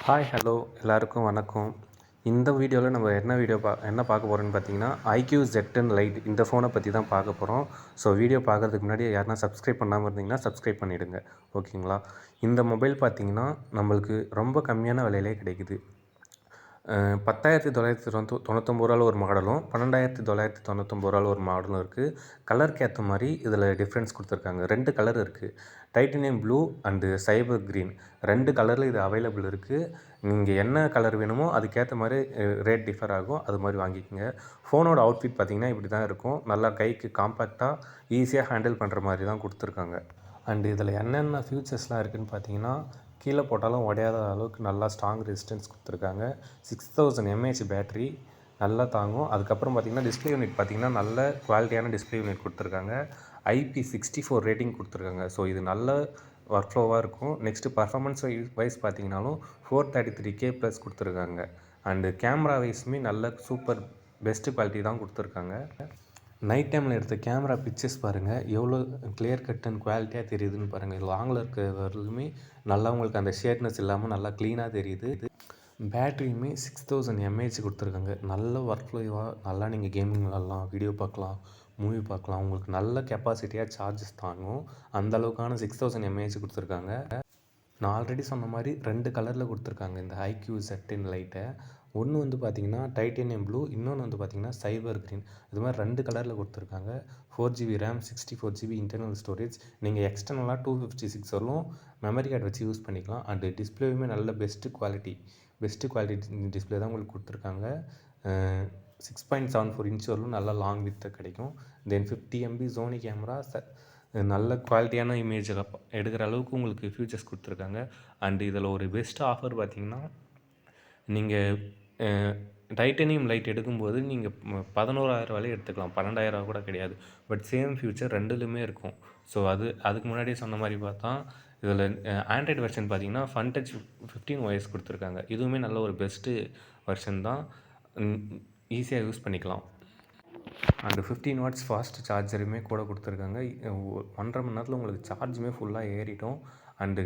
Hi hello எல்லாருக்கும் வணக்கம். இந்த வீடியோவில் நம்ம என்ன பார்க்க போகிறோன்னு பார்த்தீங்கன்னா iQOO Z10 Lite இந்த ஃபோனை பற்றி தான் பார்க்க போகிறோம். ஸோ வீடியோ பார்க்குறதுக்கு முன்னாடி யாருனா சப்ஸ்கிரைப் பண்ணாமல் இருந்தீங்கன்னா சப்ஸ்கிரைப் பண்ணிவிடுங்க. ஓகேங்களா? இந்த மொபைல் பார்த்திங்கன்னா நம்மளுக்கு ரொம்ப கம்மியான விலையிலே கிடைக்குது. 10,999 ஒரு மாடலும் 12,999 ஒரு மாடலும் இருக்குது. கலருக்கு ஏற்ற மாதிரி இதில் டிஃப்ரென்ஸ் கொடுத்துருக்காங்க. 2 கலர் இருக்குது. Titanium blue and cyber green 2 கலரில் இது அவைலபிள் இருக்குது. நீங்கள் என்ன கலர் வேணுமோ அதுக்கேற்ற மாதிரி ரேட் டிஃபர் ஆகும். அது மாதிரி வாங்கிக்கோங்க. ஃபோனோட அவுட்ஃபிட் பார்த்திங்கன்னா இப்படி தான் இருக்கும். நல்லா கைக்கு காம்பேக்டாக ஈஸியாக ஹேண்டில் பண்ணுற மாதிரி தான் கொடுத்துருக்காங்க. அண்டு இதில் என்னென்ன ஃபியூச்சர்ஸ்லாம் இருக்குதுன்னு பார்த்தீங்கன்னா, கீழே போட்டாலும் உடையாத அளவுக்கு நல்லா ஸ்ட்ராங் ரெசிஸ்டன்ஸ் கொடுத்துருக்காங்க. 6000 mAh பேட்ரி நல்லா தாங்கும். அதுக்கப்புறம் பார்த்திங்கன்னா டிஸ்பிளே யூனிட் பார்த்திங்கன்னா நல்ல குவாலிட்டியான டிஸ்பிளே யூனிட் கொடுத்துருக்காங்க. IP64 ரேட்டிங் கொடுத்துருக்காங்க. ஸோ இது நல்ல ஒர்க் ஃப்ளோவாக இருக்கும். நெக்ஸ்ட்டு பர்ஃபார்மன்ஸ் வைஸ் பார்த்திங்கனாலும் 433K+ கொடுத்துருக்காங்க. அண்டு கேமரா வைஸுமே நல்ல சூப்பர் பெஸ்ட்டு குவாலிட்டி தான் கொடுத்துருக்காங்க. நைட் டைமில் எடுத்த கேமரா பிக்சர்ஸ் பாருங்கள் எவ்வளோ கிளியர் கட் அண்ட் குவாலிட்டியாக தெரியுதுன்னு பாருங்கள். லாங்கில் இருக்க வரலுமே நல்லா உங்களுக்கு அந்த ஷேட்னஸ் இல்லாமல் நல்லா க்ளீனாக தெரியுது. பேட்ரியுமே 6000 mAh கொடுத்துருக்காங்க. நல்ல ஒர்க் ஃப்ளோவாக நல்லா நீங்கள் கேமிங் விளாட்லாம், வீடியோ பார்க்கலாம், மூவி பார்க்கலாம். உங்களுக்கு நல்ல கெப்பாசிட்டியாக சார்ஜஸ் தாங்கும். அந்தளவுக்கான 6000 mAh கொடுத்துருக்காங்க. நான் ஆல்ரெடி சொன்ன மாதிரி 2 கலரில் கொடுத்துருக்காங்க இந்த iQOO Z10 Lite. ஒன்று வந்து பார்த்திங்கன்னா டைட்டேனியம் ப்ளூ, இன்னொன்று வந்து பார்த்திங்கன்னா சைபர் க்ரீன். இது மாதிரி 2 கலரில் கொடுத்துருக்காங்க. 4GB RAM, 64GB internal storage. நீங்கள் எக்ஸ்டர்னலாக 256 வரலும் மெமரி கார்டு வச்சு யூஸ் பண்ணிக்கலாம். அண்டு டிஸ்பிளேயுமே நல்ல பெஸ்ட்டு குவாலிட்டி டிஸ்பிளே தான் உங்களுக்கு கொடுத்துருக்காங்க. 6.74 இன்ச் வரலும் நல்லா லாங் வித்து கிடைக்கும். தென் 50 MB சோனி கேமரா நல்ல குவாலிட்டியான இமேஜ் எடுக்கிற அளவுக்கு உங்களுக்கு ஃபியூச்சர்ஸ் கொடுத்துருக்காங்க. அண்டு இதில் ஒரு பெஸ்ட் ஆஃபர் பார்த்திங்கன்னா, நீங்கள் டைட்டனியம் லைட் எடுக்கும்போது நீங்கள் 11,000 வரை எடுத்துக்கலாம். 12,000 கூட கிடையாது. பட் சேம் ஃபியூச்சர் ரெண்டுலையுமே இருக்கும். ஸோ அதுக்கு முன்னாடியே சொன்ன மாதிரி பார்த்தா இதில் ஆண்ட்ராய்டு வெர்ஷன் பார்த்திங்கன்னா ஃபன்டச் 15 OS கொடுத்துருக்காங்க. இதுவுமே நல்ல ஒரு பெஸ்ட்டு வெர்ஷன் தான். ஈஸியாக யூஸ் பண்ணிக்கலாம். அண்டு 15 வாட்ஸ் ஃபாஸ்ட் சார்ஜருமே கூட கொடுத்துருக்காங்க. 1.5 மணி நேரத்தில் உங்களுக்கு சார்ஜுமே ஃபுல்லாக ஏறிட்டோம். அண்டு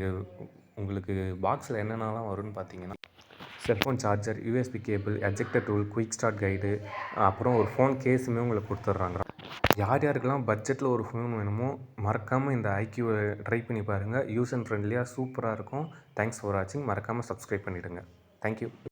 உங்களுக்கு பாக்ஸில் என்னென்னலாம் வரும்னு பார்த்தீங்கன்னா, cellphone charger, USB cable, ejector tool, quick start guide, அப்புறம் ஒரு ஃபோன் கேஸுமே உங்களுக்கு கொடுத்துட்றாங்க. யாருக்கெல்லாம் பட்ஜெட்டில் ஒரு ஃபோன் வேணுமோ மறக்காமல் இந்த iQOO ட்ரை பண்ணி பாருங்கள். யூஸ் அண்ட் ஃப்ரெண்ட்லியாக சூப்பராக இருக்கும். தேங்க்ஸ் ஃபார் வாட்சிங். மறக்காமல் சப்ஸ்கிரைப் பண்ணிவிடுங்க. தேங்க்யூ.